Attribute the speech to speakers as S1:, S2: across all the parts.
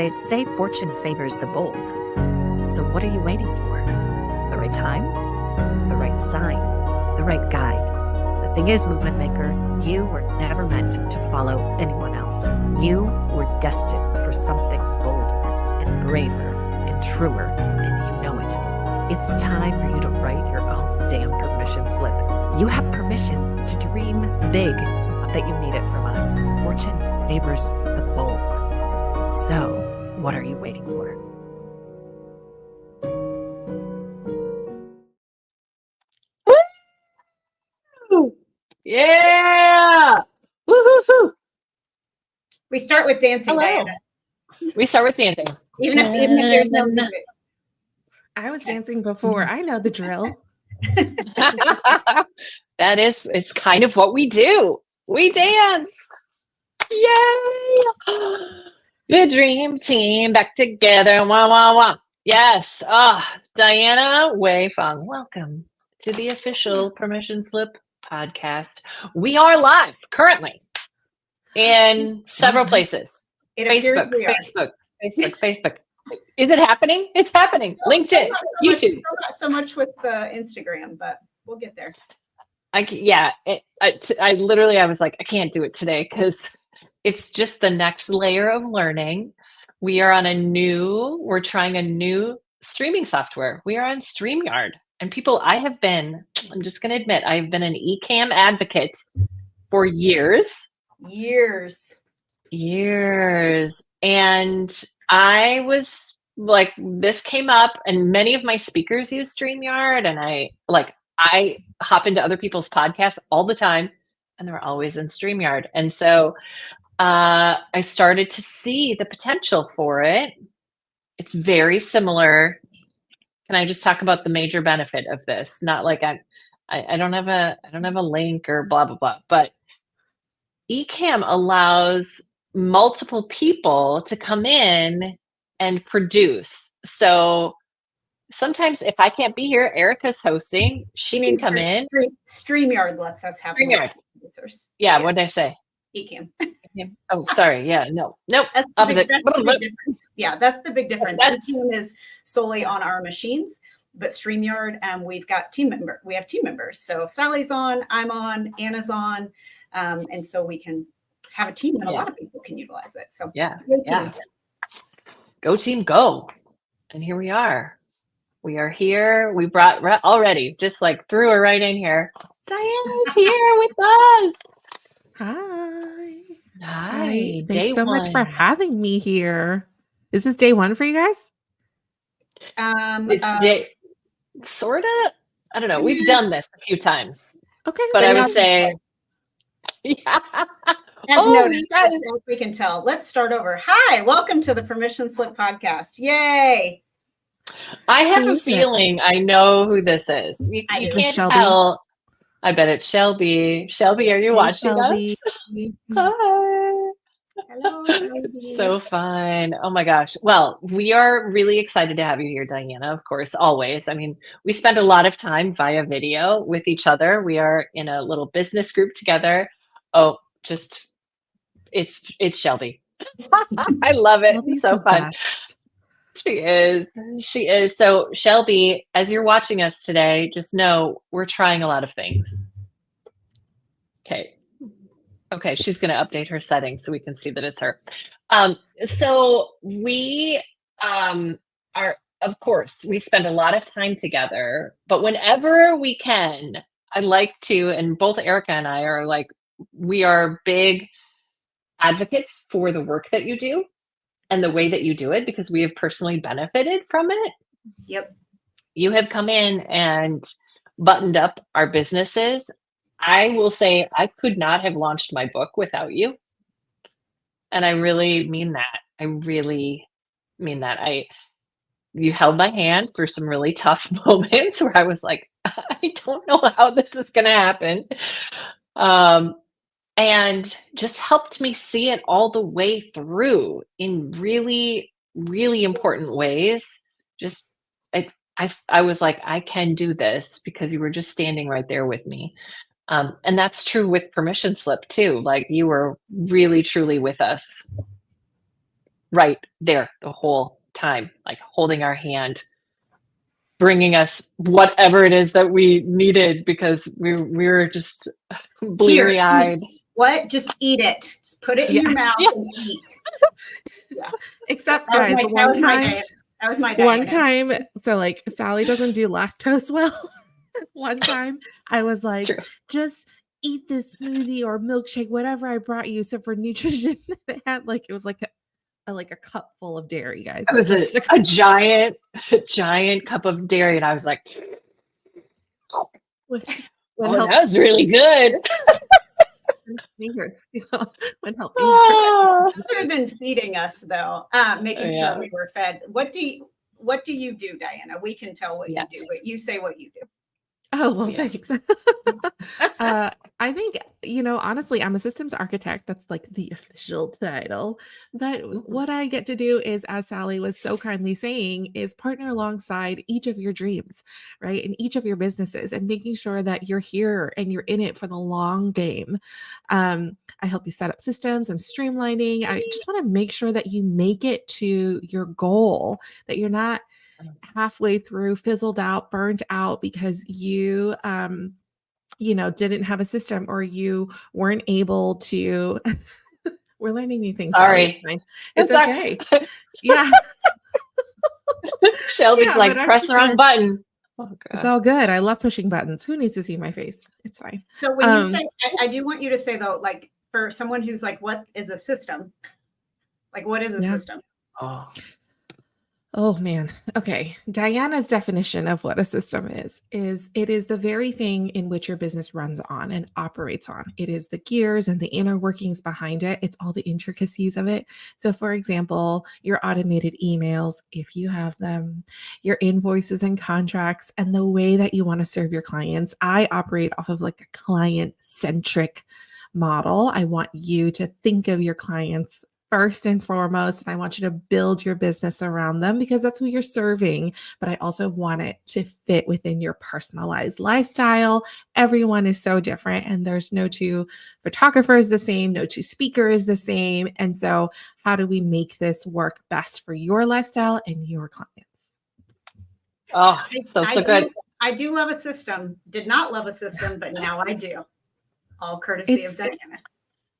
S1: they say fortune favors the bold. So what are you waiting for? The right time? The right sign? The right guide? The thing is, movement maker, you were never meant to follow anyone else. You were destined for something bolder and braver and truer, and you know it. It's time for you to write your own damn permission slip. You have permission to dream big, not that you need it from us. Fortune favors the bold. So, what are you waiting for?
S2: Woo! Yeah! Woo-hoo-hoo!
S3: We start with dancing,
S2: Hello.
S3: Diana.
S2: We start with dancing.
S3: Even if there's no music.
S4: I was dancing before. I know the drill.
S2: That is, it's kind of what we do. We dance. Yay! The dream team back together. Wah, wah, wah. Yes. Diana Fang, welcome to the official Permission Slip podcast. We are live currently in several places. Facebook. Is it happening? It's happening.
S3: No,
S2: LinkedIn, YouTube.
S3: Not so much with Instagram, but we'll get there.
S2: I was like, I can't do it today because it's just the next layer of learning. We're trying a new streaming software. We are on StreamYard. And people, I'm just going to admit, I've been an eCam advocate for years. And I was like, this came up and many of my speakers use StreamYard, and I hop into other people's podcasts all the time, and they're always in StreamYard. And so I started to see the potential for it. It's very similar. Can I just talk about the major benefit of this? Not like I don't have a link or blah blah blah, but eCam allows multiple people to come in and produce. So sometimes if I can't be here, Erica's hosting. She can come in.
S3: StreamYard lets us have
S2: StreamYard.
S3: Producers.
S2: Yeah,
S3: Yes.
S2: what did I say?
S3: eCam.
S2: Oh, sorry. Yeah, nope.
S3: That's
S2: Opposite.
S3: the big difference. Yeah, that's the big difference. eCam is solely on our machines, but StreamYard, we have team members. So Sally's on, I'm on, Anna's on, and so we can have a team, and a lot of people can utilize it. So
S2: Go team, go! And here we are. We are here. We brought already, just like threw her right in here. Diana's here with us. Hi.
S4: Thanks so much for having me here. Is this day one for you guys?
S2: It's day, sort of. I don't know. We've done this a few times.
S4: Okay.
S2: But I would say, yeah.
S3: As noted, you guys, we can tell. Let's start over. Hi, welcome to the Permission Slip podcast. Yay!
S2: I have a feeling I know who this is. You can't tell. I bet it's Shelby. Shelby, are you watching us? Hi.
S3: Hello.
S2: So fun. Oh my gosh. Well, we are really excited to have you here, Diana, of course, always. I mean, we spend a lot of time via video with each other. We are in a little business group together. Oh, just it's Shelby. I love it.
S4: Shelby's
S2: so fun.
S4: Best.
S2: She is. So Shelby, as you're watching us today, just know we're trying a lot of things. Okay. She's going to update her settings so we can see that it's her. So we are, of course, we spend a lot of time together, but whenever we can, I like to, and both Erica and I are like, we are big advocates for the work that you do and the way that you do it, because we have personally benefited from it.
S3: Yep.
S2: You have come in and buttoned up our businesses. I will say I could not have launched my book without you. And I really mean that. You held my hand through some really tough moments where I was like, I don't know how this is going to happen. And just helped me see it all the way through in really, really important ways. Just, I was like, I can do this because you were just standing right there with me. And that's true with Permission Slip too. Like, you were really, truly with us. right there the whole time, like holding our hand, bringing us whatever it is that we needed, because we were just bleary eyed.
S3: What? Just eat it. Just put it in your mouth and eat. Yeah.
S4: Except guys,
S3: that was my day.
S4: One time, so like Sally doesn't do lactose well. One time I was like, just eat this smoothie or milkshake, whatever I brought you. So for nutrition, it was like a cup full of dairy, guys.
S2: It was a giant cup of dairy, and I was like, that was really good.
S3: Other than feeding us, though, making sure we were fed. What do you do, Diana? We can tell what you do, but you say what you do.
S4: Oh, well, thanks. I think, honestly, I'm a systems architect. That's like the official title. But what I get to do is, as Sally was so kindly saying, is partner alongside each of your dreams, right? And each of your businesses, and making sure that you're here and you're in it for the long game. I help you set up systems and streamlining. I just want to make sure that you make it to your goal, that you're not halfway through, fizzled out, burned out because you didn't have a system, or you weren't able to. We're learning new things.
S2: Sorry.
S4: It's fine. It's okay. Yeah.
S2: Shelby's press the wrong button.
S4: Oh, it's all good. I love pushing buttons. Who needs to see my face? It's fine.
S3: So when you say, I do want you to say though, like for someone who's like, what is a system? Like, what is a system?
S4: Oh man. Okay. Diana's definition of what a system is it is the very thing in which your business runs on and operates on. It is the gears and the inner workings behind it. It's all the intricacies of it. So for example, your automated emails, if you have them, your invoices and contracts, and the way that you want to serve your clients. I operate off of like a client-centric model. I want you to think of your clients first and foremost, and I want you to build your business around them because that's who you're serving. But I also want it to fit within your personalized lifestyle. Everyone is so different, and there's no two photographers the same, no two speakers the same. And so how do we make this work best for your lifestyle and your clients?
S2: Oh, so good.
S3: I do love a system. Did not love a system, but now I do. All courtesy of Diana.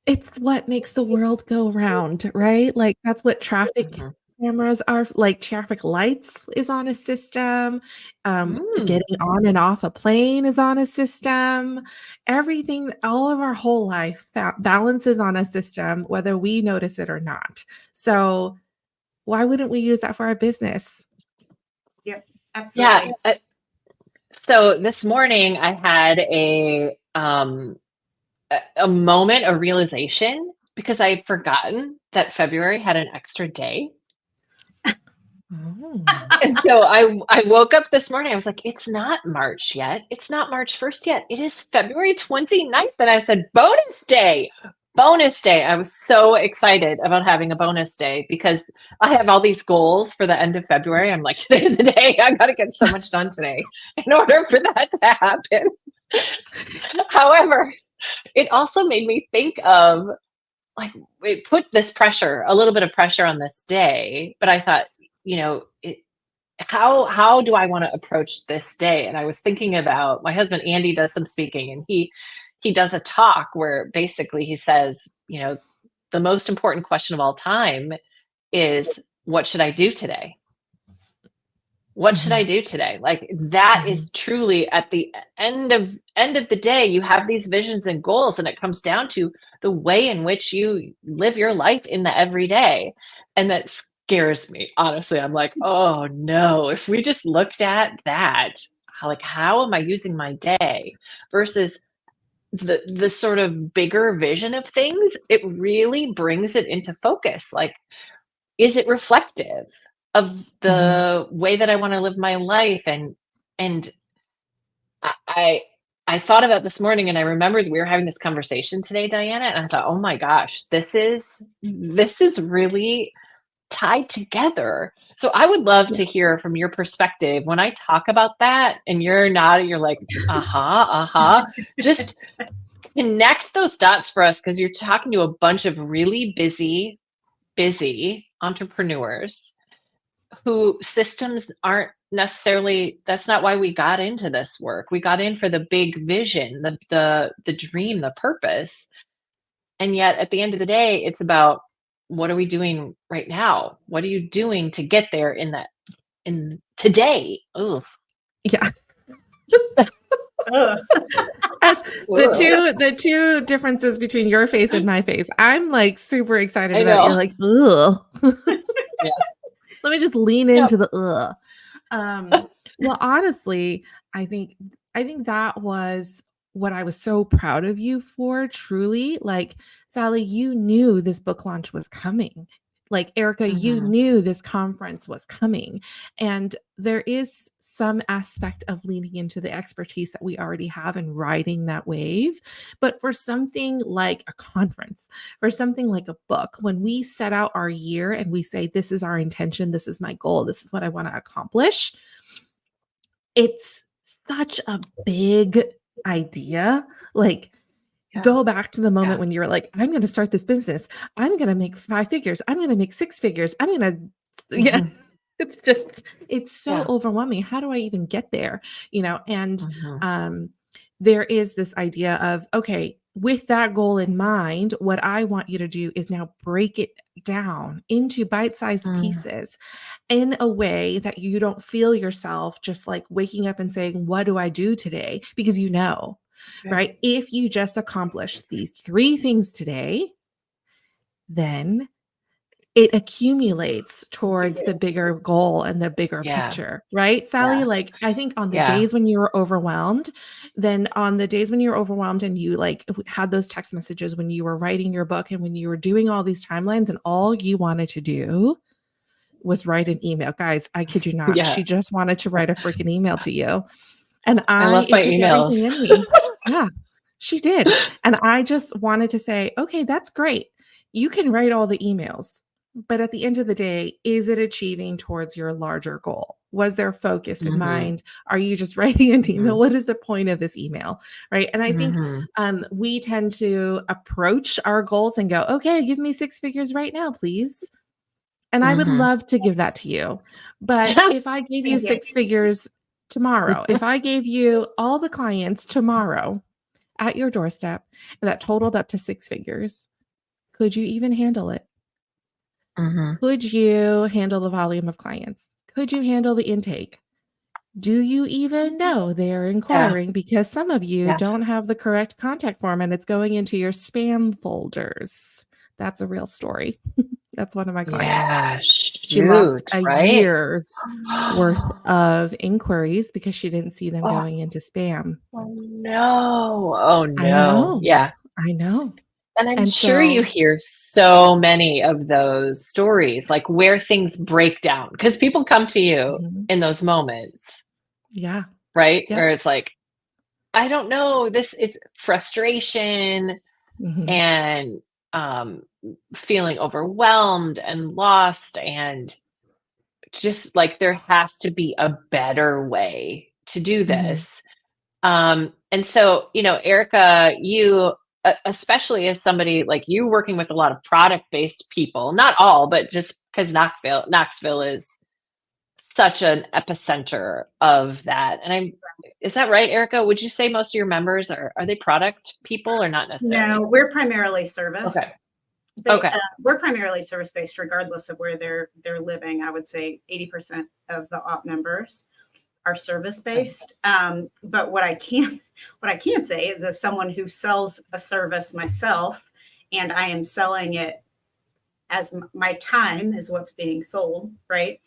S4: It's what makes the world go round, right? Like that's what traffic cameras are, like traffic lights is on a system. Getting on and off a plane is on a system. Everything, all of our whole life balances on a system, whether we notice it or not. So why wouldn't we use that for our business?
S3: Yep, absolutely.
S2: Yeah. So this morning I had a moment, a realization, because I had forgotten that February had an extra day. And so I woke up this morning. I was like, it's not March yet. It's not March 1st yet. It is February 29th. And I said, bonus day. I was so excited about having a bonus day because I have all these goals for the end of February. I'm like, today's the day. I got to get so much done today in order for that to happen. However, it also made me think of it put this pressure, a little bit of pressure on this day. But I thought, how do I want to approach this day? And I was thinking about my husband, Andy, does some speaking, and he does a talk where basically he says, the most important question of all time is, what should I do today? What should I do today? Like that is truly at the end of the day, you have these visions and goals, and it comes down to the way in which you live your life in the everyday. And that scares me. Honestly, I'm like, oh no, if we just looked at that, how am I using my day versus the sort of bigger vision of things, it really brings it into focus. Like, is it reflective of the way that I want to live my life? And I thought about this morning, and I remembered we were having this conversation today, Diana, and I thought, oh my gosh, this is really tied together. So I would love to hear from your perspective when I talk about that, and you're like, just connect those dots for us, because you're talking to a bunch of really busy entrepreneurs who systems aren't necessarily, that's not why we got into this work. We got in for the big vision, the dream, the purpose. And yet at the end of the day, it's about, what are we doing right now? What are you doing to get there in today? Ooh.
S4: Yeah.
S3: Ugh.
S4: As the two differences between your face and my face, I'm like super excited about it. You're like, ugh.
S2: Yeah.
S4: Let me just lean into the ugh. Well, honestly, I think that was what I was so proud of you for, truly. Like, Sally, you knew this book launch was coming. Like, Erica, you knew this conference was coming. And there is some aspect of leaning into the expertise that we already have and riding that wave. But for something like a conference, for something like a book, when we set out our year and we say, this is our intention, this is my goal, this is what I want to accomplish, it's such a big idea. Like, go back to the moment when you're like, I'm going to start this business. I'm going to make 5 figures. I'm going to make 6 figures. I'm going to, it's so overwhelming. How do I even get there? And there is this idea of, okay, with that goal in mind, what I want you to do is now break it down into bite-sized pieces in a way that you don't feel yourself just like waking up and saying, what do I do today? Because right? If you just accomplish these 3 things today, then it accumulates towards the bigger goal and the bigger picture, right, Sally?
S2: Yeah.
S4: Like, I think on the days when you were overwhelmed, and you like had those text messages when you were writing your book and when you were doing all these timelines and all you wanted to do was write an email. Guys, I kid you not. She just wanted to write a freaking email to you. And
S2: I love my emails.
S4: Everything in me. Yeah, she did. And I just wanted to say, okay, that's great. You can write all the emails, but at the end of the day, is it achieving towards your larger goal? Was there focus in mind? Are you just writing an email? What is the point of this email? Right. And I think we tend to approach our goals and go, okay, give me 6 figures right now, please. And I would love to give that to you. But if I gave you 6 figures tomorrow, if I gave you all the clients tomorrow at your doorstep that totaled up to 6 figures, could you even handle it? Could you handle the volume of clients? Could you handle the intake? Do you even know they're inquiring? Because some of you don't have the correct contact form and it's going into your spam folders. That's a real story. That's one of my clients.
S2: Yeah,
S4: she lost a year's worth of inquiries because she didn't see them going into spam.
S2: Oh no. Oh no.
S4: I know.
S2: Yeah.
S4: I know.
S2: And I'm sure you hear so many of those stories, like where things break down, because people come to you in those moments.
S4: Yeah.
S2: Right. Where it's like, I don't know, it's frustration and feeling overwhelmed and lost, and just like there has to be a better way to do this. And so, Erica, you, especially as somebody like you working with a lot of product-based people, not all, but just because Knoxville is such an epicenter of that. And is that right, Erica? Would you say most of your members are they product people or not necessarily?
S3: No, we're primarily service.
S2: Okay.
S3: We're primarily service-based regardless of where they're living. I would say 80% of the op members are service-based. But what I can say is, as someone who sells a service myself, and I am selling it as my time is what's being sold, right?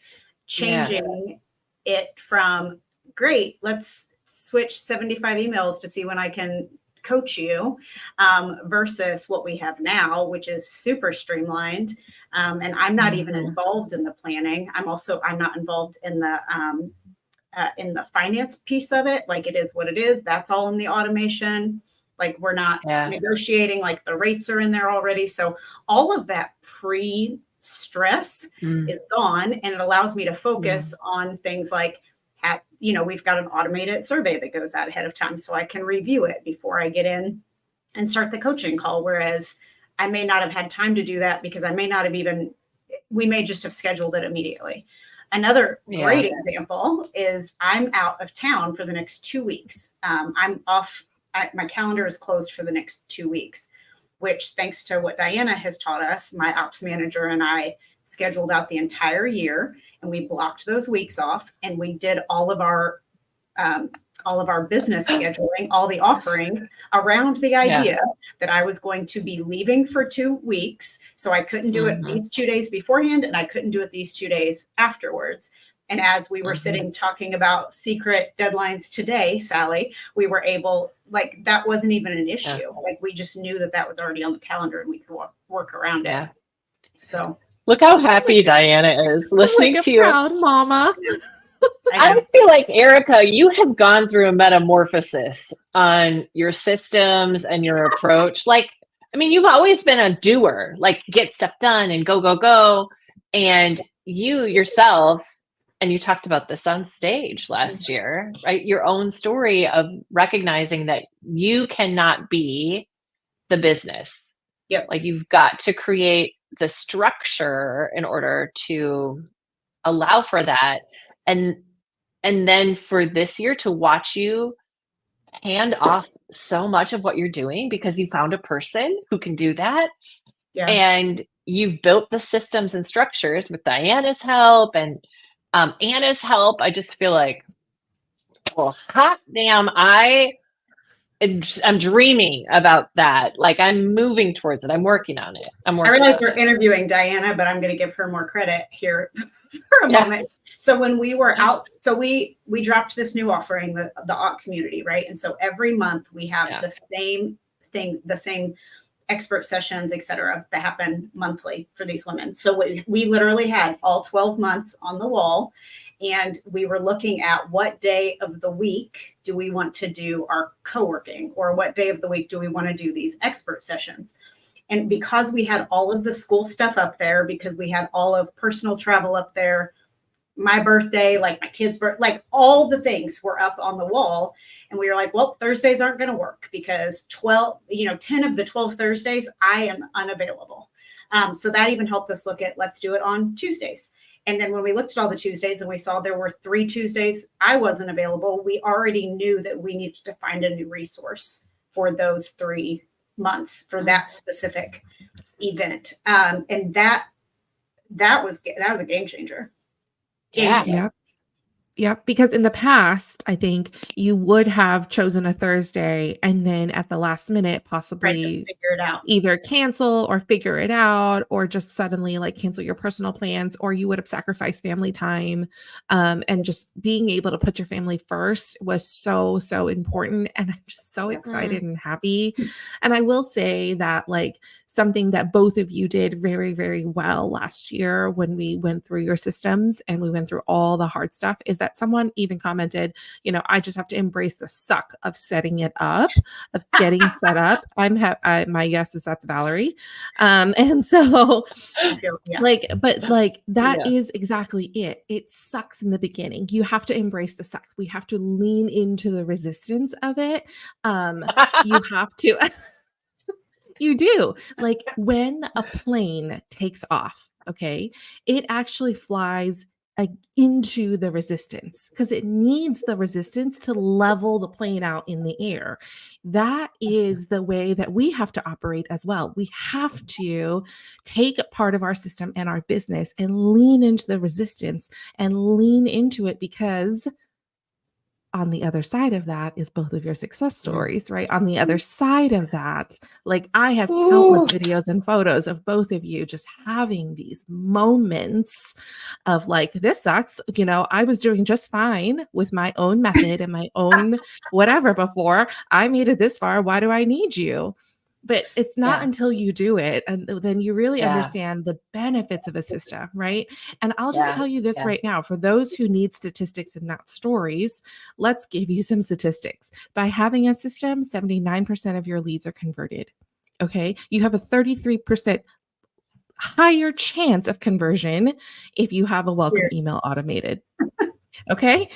S3: Changing it from, great, let's switch 75 emails to see when I can coach you, versus what we have now, which is super streamlined. And I'm not even involved in the planning. I'm not involved in the finance piece of it. Like, it is what it is. That's all in the automation. Like, we're not negotiating, like the rates are in there already. So all of that pre-stress is gone, and it allows me to focus on things like, we've got an automated survey that goes out ahead of time so I can review it before I get in and start the coaching call. Whereas I may not have had time to do that because I may not have even we may just have scheduled it immediately. Another great example is I'm out of town for the next 2 weeks. I'm off. My calendar is closed for the next 2 weeks, which, thanks to what Diana has taught us, my ops manager and I scheduled out the entire year, and we blocked those weeks off, and we did all of our business scheduling, all the offerings around the idea that I was going to be leaving for 2 weeks. So I couldn't do it these 2 days beforehand, and I couldn't do it these 2 days afterwards. And as we were sitting talking about secret deadlines today, Sally, we were able, like, that wasn't even an issue. Yeah. Like, we just knew that was already on the calendar and we could work around it. So
S2: look how happy Diana is listening to you.
S4: Proud mama.
S2: I feel like, Erica, you have gone through a metamorphosis on your systems and your approach. Like, I mean, you've always been a doer, like get stuff done and go, go, go. And you yourself, and you talked about this on stage last year, right? Your own story of recognizing that you cannot be the business.
S3: Yep.
S2: Like, you've got to create the structure in order to allow for that. And then for this year to watch you hand off so much of what you're doing because you found a person who can do that.
S3: Yeah.
S2: And you've built the systems and structures with Diana's help and Anna's help. I just feel like, well, hot damn, I'm dreaming about that. Like, I'm moving towards it. I'm working on it. I
S3: realize we're interviewing Diana, but I'm going to give her more credit here for a moment. So when we were out, so we dropped this new offering, the AUK community, right? And so every month we have the same things, the same expert sessions, et cetera, that happen monthly for these women. So we literally had all 12 months on the wall, and we were looking at what day of the week do we want to do our co-working, or what day of the week do we want to do these expert sessions. And because we had all of the school stuff up there, because we had all of personal travel up there, my birthday, like my kid's birthday, like all the things were up on the wall. And we were like, well, Thursdays aren't going to work because 10 of the 12 Thursdays, I am unavailable. So that even helped us look at, let's do it on Tuesdays. And then when we looked at all the Tuesdays and we saw there were 3 Tuesdays I wasn't available, we already knew that we needed to find a new resource for those 3 months for that specific event. And that was a game changer.
S4: Yeah. Because in the past, I think you would have chosen a Thursday and then at the last minute possibly
S3: figure it out,
S4: either cancel or figure it out, or just suddenly like cancel your personal plans, or you would have sacrificed family time. And just being able to put your family first was so, so important. And I'm just so excited and happy. And I will say that, like, something that both of you did very, very well last year when we went through your systems and we went through all the hard stuff is that someone even commented, I just have to embrace the suck of setting it up, of getting set up. My guess is that's Valerie. And so that is exactly it. It sucks in the beginning. You have to embrace the suck. We have to lean into the resistance of it. You have to, you do. Like, when a plane takes off, okay, it actually flies into the resistance because it needs the resistance to level the plane out in the air. That is the way that we have to operate as well. We have to take part of our system and our business and lean into the resistance and lean into it, because on the other side of that is both of your success stories, right? On the other side of that, like, I have countless videos and photos of both of you just having these moments of like, this sucks. I was doing just fine with my own method and my own whatever before. I made it this far. Why do I need you? But it's not until you do it and then you really understand the benefits of a system, right? And I'll just tell you this right now, for those who need statistics and not stories, let's give you some statistics. By having a system, 79% of your leads are converted. Okay. You have a 33% higher chance of conversion if you have a welcome email automated. Okay.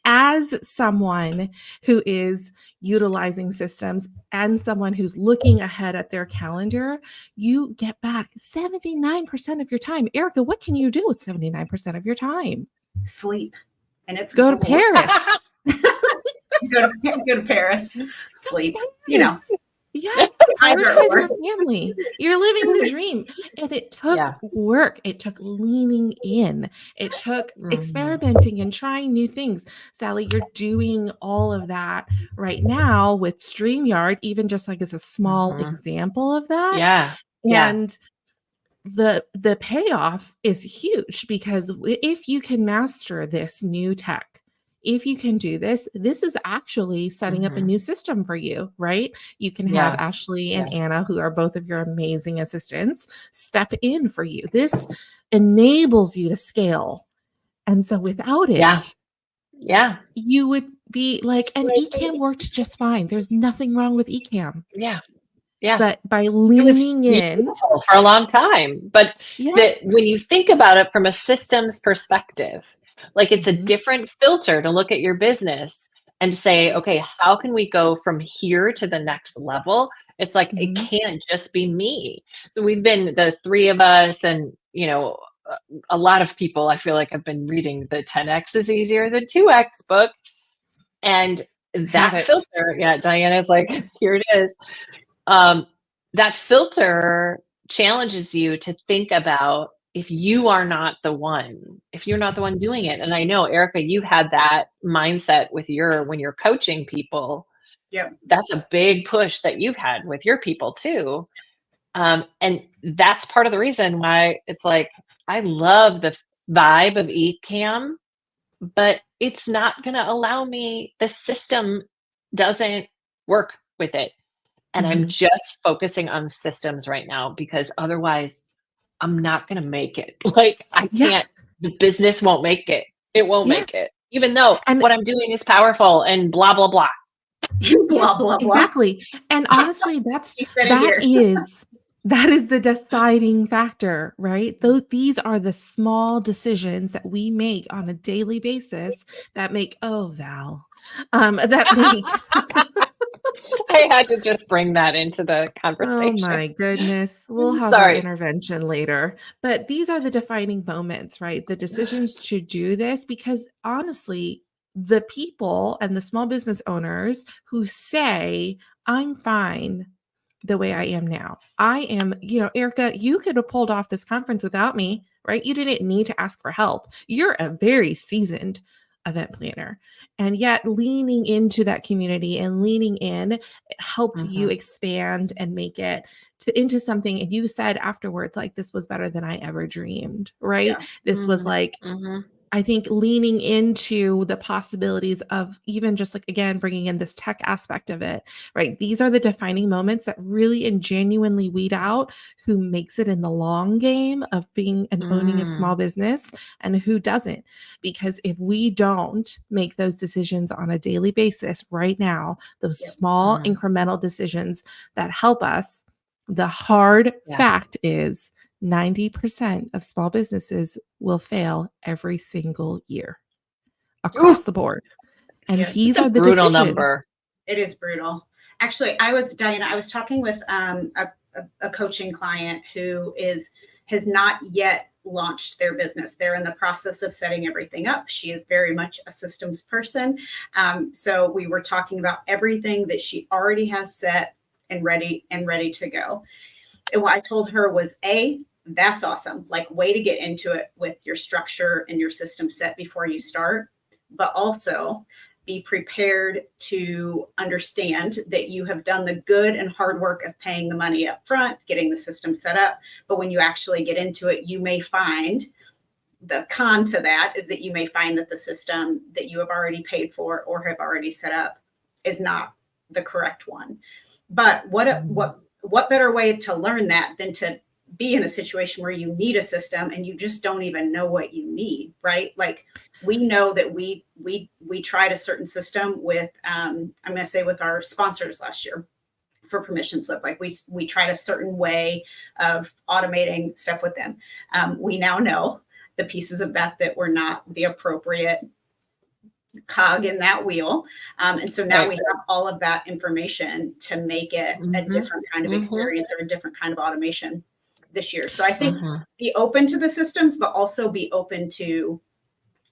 S4: as someone who is utilizing systems and someone who's looking ahead at their calendar, you get back 79% of your time. Erica, what can you do with 79% of your time?
S3: Sleep. And it's
S4: go to Paris.
S3: go to Paris. Sleep. You know.
S4: Yeah, prioritize your family. You're living the dream. And it took work. It took leaning in. It took experimenting and trying new things. Sally, you're doing all of that right now with StreamYard, even just like as a small example of that.
S2: Yeah.
S4: And the payoff is huge, because if you can master this new tech, if you can do this, this is actually setting up a new system for you, right? You can have Ashley and Anna, who are both of your amazing assistants, step in for you. This enables you to scale. And so without it, you would be like, and Ecamm worked just fine. There's nothing wrong with Ecamm.
S2: Yeah.
S4: But by leaning in
S2: for a long time. But when you think about it from a systems perspective, like it's a different filter to look at your business and say, okay, how can we go from here to the next level? It's like, it can't just be me. So we've been the three of us, and, you know, a lot of people, I feel like, have been reading the 10X is easier than 2X book. And that filter, Diana's like, here it is. That filter challenges you to think about, if you are not the one, if you're not the one doing it. And I know, Erica, you've had that mindset with when you're coaching people.
S3: Yeah.
S2: That's a big push that you've had with your people too. And that's part of the reason why it's like, I love the vibe of Ecamm, but it's not going to allow me, the system doesn't work with it. And I'm just focusing on systems right now, because otherwise I'm not going to make it. Like, I can't, the business won't make it. It won't make it, even though what I'm doing is powerful and blah, blah, blah.
S3: Blah, blah, blah.
S4: Exactly. And honestly, that is the deciding factor, right? These are the small decisions that we make on a daily basis that make,
S2: I had to just bring that into the conversation.
S4: Oh my goodness. We'll have our intervention later. But these are the defining moments, right? The decisions to do this, because honestly, the people and the small business owners who say, I'm fine the way I am now. I am, Erica, you could have pulled off this conference without me, right? You didn't need to ask for help. You're a very seasoned event planner. And yet leaning into that community and leaning in, it helped you expand and make it into something. And you said afterwards, like, this was better than I ever dreamed, right? Yeah. This was like, I think leaning into the possibilities of even just like, again, bringing in this tech aspect of it, right? These are the defining moments that really and genuinely weed out who makes it in the long game of being and owning a small business and who doesn't. Because if we don't make those decisions on a daily basis right now, those small incremental decisions that help us, the hard fact is 90% of small businesses will fail every single year across the board. And these are the
S2: brutal
S4: decisions.
S2: Number.
S3: It is brutal. Actually, Diana, I was talking with a coaching client who has not yet launched their business. They're in the process of setting everything up. She is very much a systems person. So we were talking about everything that she already has set and ready to go. And what I told her was, that's awesome. Like, way to get into it with your structure and your system set before you start, but also be prepared to understand that you have done the good and hard work of paying the money up front, getting the system set up. But when you actually get into it, you may find the con to that is that you may find that the system that you have already paid for or have already set up is not the correct one. But what better way to learn that than to be in a situation where you need a system and you just don't even know what you need, right? Like, we know that we tried a certain system with, I'm going to say with our sponsors last year for permission slip. Like, we tried a certain way of automating stuff with them. We now know the pieces of that were not the appropriate cog in that wheel. And so now
S2: Right.
S3: we have all of that information to make it a different kind of experience or a different kind of automation this year. So I think be open to the systems, but also be open to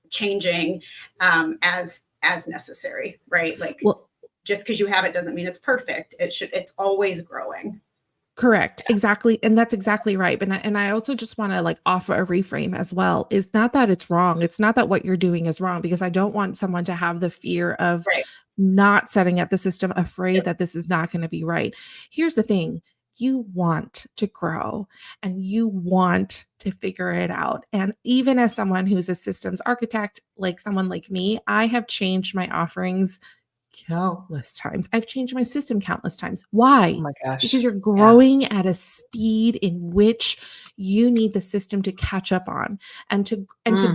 S3: changing as necessary, right? Like, well, just because you have it doesn't mean it's perfect. It's always growing.
S4: Correct. Exactly. And that's exactly right. And I also just want to like offer a reframe as well. Is not that it's wrong. It's not that what you're doing is wrong, because I don't want someone to have the fear of not setting up the system, afraid that this is not going to be right. Here's the thing. You want to grow and you want to figure it out. And even as someone who's a systems architect, like someone like me, I have changed my offerings countless times. I've changed my system countless times. Why?
S2: Oh my gosh.
S4: Because you're growing at a speed in which you need the system to catch up on. And to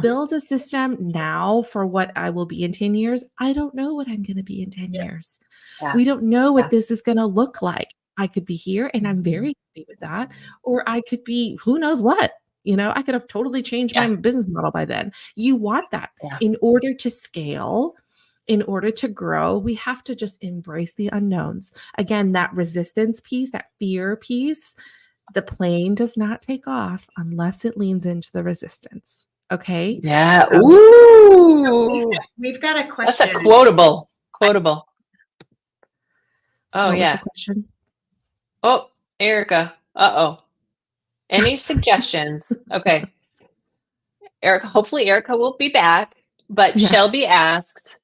S4: build a system now for what I will be in 10 years, I don't know what I'm going to be in 10 years. We don't know what this is going to look like. I could be here and I'm very happy with that. Or I could be who knows what. I could have totally changed my business model by then. You want that in order to scale. In order to grow, we have to just embrace the unknowns. Again, that resistance piece, that fear piece, the plane does not take off unless it leans into the resistance. Okay?
S2: Yeah. So, ooh.
S3: We've got a question.
S2: That's a quotable. Oh,
S4: what
S2: yeah.
S4: was the question?
S2: Oh, Erica. Uh-oh. Any suggestions? Okay. Erica, hopefully Erica will be back, but Shelby asked,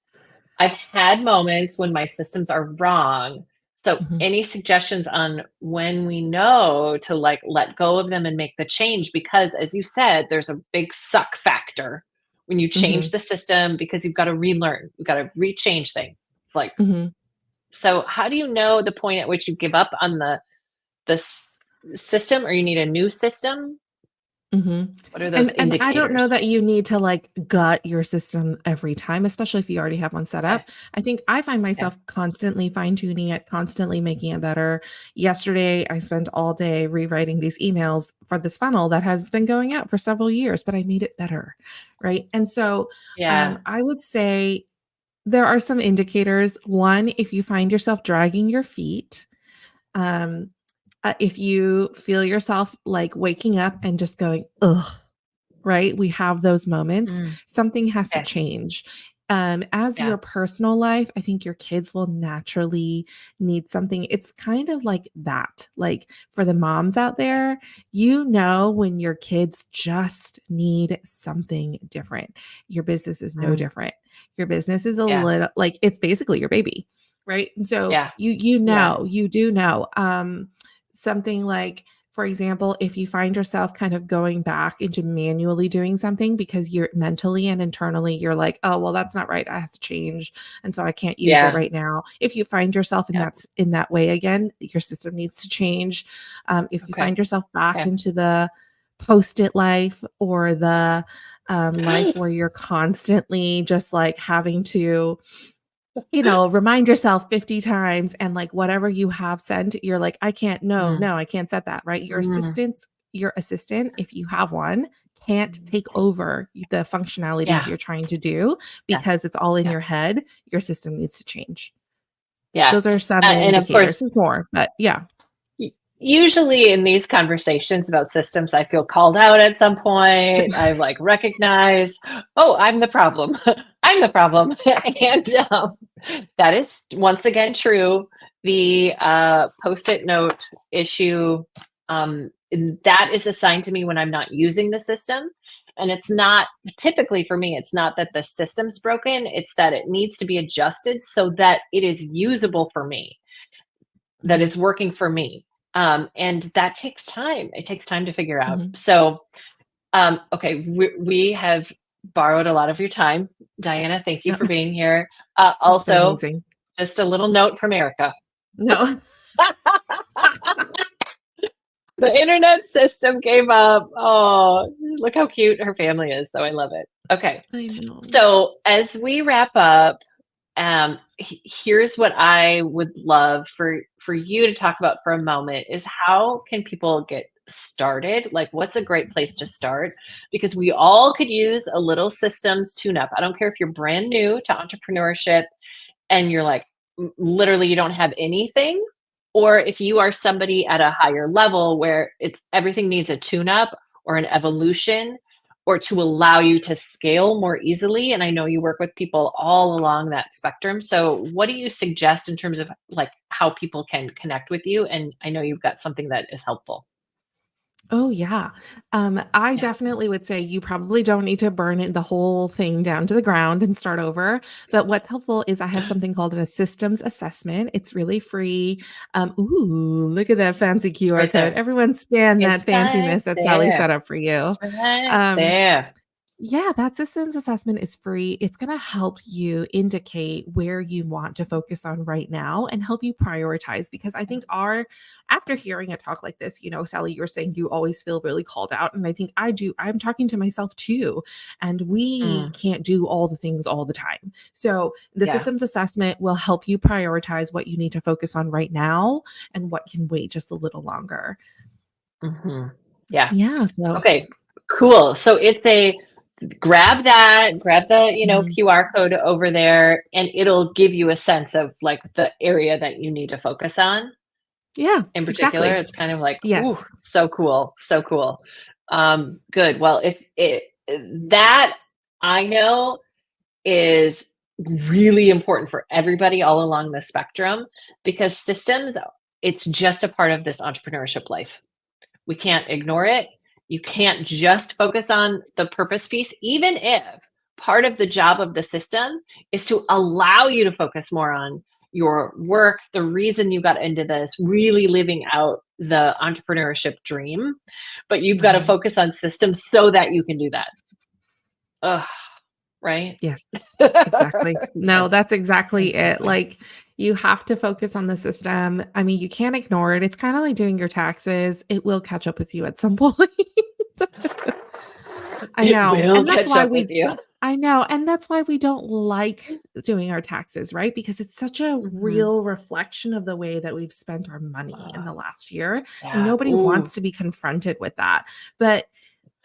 S2: I've had moments when my systems are wrong. So any suggestions on when we know to like let go of them and make the change? Because as you said, there's a big suck factor when you change the system, because you've got to relearn, you've got to rechange things. It's like, so how do you know the point at which you give up on the system, or you need a new system? What are those indicators?
S4: And I don't know that you need to like gut your system every time, especially if you already have one set up. I think I find myself constantly fine-tuning it, constantly making it better. Yesterday, I spent all day rewriting these emails for this funnel that has been going out for several years, but I made it better, right? And so I would say there are some indicators. One, if you find yourself dragging your feet, if you feel yourself like waking up and just going, ugh, right? We have those moments. Something has to change. As your personal life, I think your kids will naturally need something. It's kind of like that. Like for the moms out there, when your kids just need something different. Your business is no different. Your business is a little like, it's basically your baby, right? And so you do know. Something like, for example, if you find yourself kind of going back into manually doing something because you're mentally and internally, you're like, oh, well, that's not right. I have to change. And so I can't use it right now. If you find yourself in that way again, your system needs to change. If you find yourself back into the Post-it life or the life where you're constantly just like having to remind yourself 50 times, and like whatever you have sent, you're like, I can't, I can't set that, right? Your assistant, if you have one, can't take over the functionalities you're trying to do because it's all in your head. Your system needs to change. Yeah. Those are some indicators. Of course, there's more, but
S2: usually in these conversations about systems, I feel called out at some point. I like recognize, oh, I'm the problem. I'm the problem. And that is once again true. The Post-it note issue, that is assigned to me when I'm not using the system. And it's not typically for me, it's not that the system's broken. It's that it needs to be adjusted so that it is usable for me, that it's working for me. And that takes time. It takes time to figure out. So, okay, we have borrowed a lot of your time. Diana, thank you for being here. Also, just a little note from Erica.
S4: No.
S2: The internet system came up. Oh, look how cute her family is, though. I love it. Okay.
S4: I know.
S2: So as we wrap up, here's what I would love for you to talk about for a moment is how can people get started? Like, what's a great place to start? Because we all could use a little systems tune up. I don't care if you're brand new to entrepreneurship and you're like, literally, you don't have anything, or if you are somebody at a higher level where it's everything needs a tune up or an evolution, or to allow you to scale more easily. And I know you work with people all along that spectrum. So what do you suggest in terms of like how people can connect with you? And I know you've got something that is helpful.
S4: Oh, yeah. I
S2: Yeah.
S4: definitely would say you probably don't need to burn it, the whole thing down to the ground and start over. But what's helpful is I have something called a systems assessment. It's really free. Ooh, look at that fancy QR
S2: right
S4: code.
S2: there.
S4: Everyone scan that
S2: It's right
S4: fanciness that Sally
S2: there.
S4: set up for you.
S2: It's right
S4: Um,
S2: there.
S4: Yeah, that systems assessment is free. It's going to help you indicate where you want to focus on right now and help you prioritize. Because I think after hearing a talk like this, Sally, you're saying you always feel really called out. And I think I do. I'm talking to myself too. And we can't do all the things all the time. So the
S2: Yeah.
S4: systems assessment will help you prioritize what you need to focus on right now and what can wait just a little longer.
S2: Yeah.
S4: Yeah. So,
S2: Okay, cool. So grab the, QR code over there, and it'll give you a sense of like the area that you need to focus on.
S4: Yeah,
S2: In particular,
S4: exactly.
S2: it's kind of like,
S4: Yes.
S2: ooh, so cool. So cool. Good. Well, that I know is really important for everybody all along the spectrum, because systems, it's just a part of this entrepreneurship life. We can't ignore it. You can't just focus on the purpose piece, even if part of the job of the system is to allow you to focus more on your work, the reason you got into this, really living out the entrepreneurship dream. But you've got to focus on systems so that you can do that. Ugh, right?
S4: Yes, exactly. No,
S2: Yes,
S4: that's exactly it.
S2: exactly.
S4: Like, you have to focus on the system. I mean, you can't ignore it. It's kind of like doing your taxes. It will catch up with you at some point. I
S2: It
S4: know.
S2: will
S4: And that's
S2: catch
S4: why
S2: up with you.
S4: I know. And that's why we don't like doing our taxes, right? Because it's such a real reflection of the way that we've spent our money in the last year. And
S2: Yeah.
S4: nobody
S2: Ooh,
S4: wants to be confronted with that. But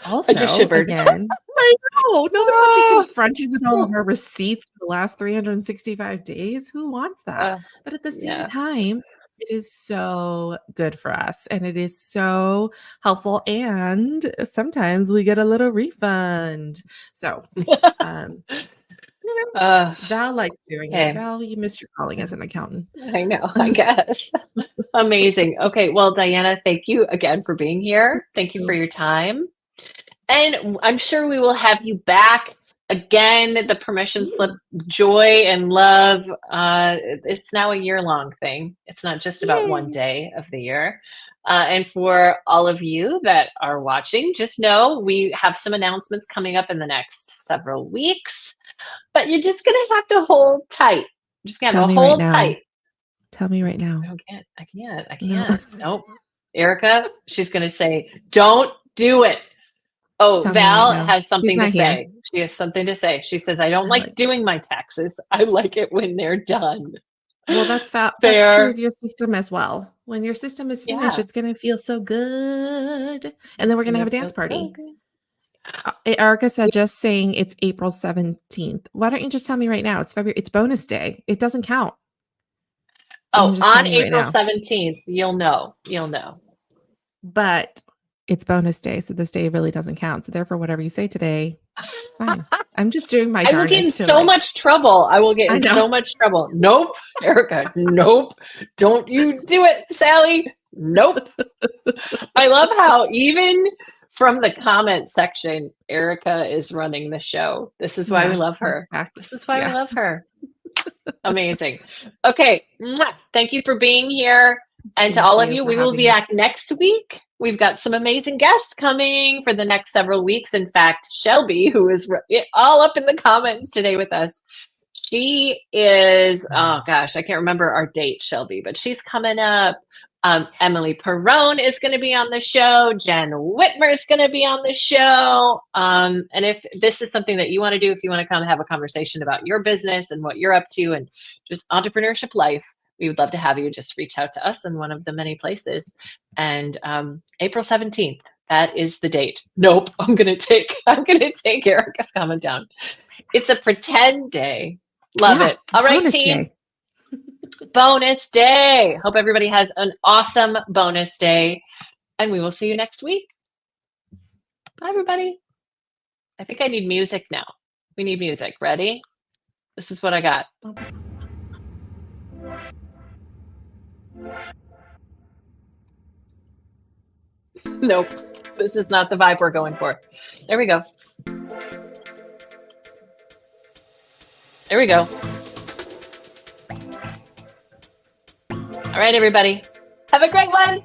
S2: I just
S4: also,
S2: shivered.
S4: again, I know nobody wants to be
S2: Ah,
S4: confronted with all of our receipts for the last 365 days. Who wants that? But at the same
S2: yeah.
S4: time, it is so good for us and it is so helpful. And sometimes we get a little refund. So, Val likes doing it.
S2: Okay.
S4: Val, you missed your calling as an accountant.
S2: I know, I guess. Amazing. Okay. Well, Diana, thank you again for being here. Thank you for your time. And I'm sure we will have you back again. The permission slip, joy and love. It's now a year-long thing. It's not just about one day of the year. And for all of you that are watching, just know we have some announcements coming up in the next several weeks, but you're just going to have to hold tight. Just going to have to hold tight.
S4: Tell me right now.
S2: I can't. Nope. Erica, she's going to say, don't do it. Oh,
S4: Tell me
S2: Val
S4: right now.
S2: has something to
S4: She's not here.
S2: say. She has something to say. She says, I don't like doing my taxes. I like it when they're done.
S4: Well, that's
S2: Fair.
S4: true of your system as well. When your system is finished,
S2: Yeah.
S4: it's going to feel so good. And then we're going to have a dance party. Erica said, just saying it's April 17th. Why don't you just tell me right now? It's February. It's bonus day. It doesn't count.
S2: Oh, on April 17th, you'll know.
S4: But it's bonus day, so this day really doesn't count. So therefore, whatever you say today, it's fine. I'm just doing my
S2: I will get in so much trouble. I will get in so much trouble. Nope, Erica. Nope. Don't you do it, Sally. Nope. I love how even from the comment section, Erica is running the show. This is why we love her. This is why we love her. Amazing. Okay. Thank you for being here. And to all of you, we will be back next week. We've got some amazing guests coming for the next several weeks. In fact, Shelby, who is all up in the comments today with us, she is, oh gosh, I can't remember our date, Shelby, but she's coming up. Emily Perrone is going to be on the show. Jen Whitmer is going to be on the show. And if this is something that you want to do, if you want to come have a conversation about your business and what you're up to and just entrepreneurship life, we would love to have you. Just reach out to us in one of the many places. And April 17th, that is the date. Nope, I'm gonna take Erica's comment down. It's a pretend day. Love it. All right, team.
S4: Day.
S2: Bonus day. Hope everybody has an awesome bonus day. And we will see you next week. Bye, everybody. I think I need music now. We need music. Ready? This is what I got. Nope. This is not the vibe we're going for. There we go. There we go. All right, everybody. Have a great one.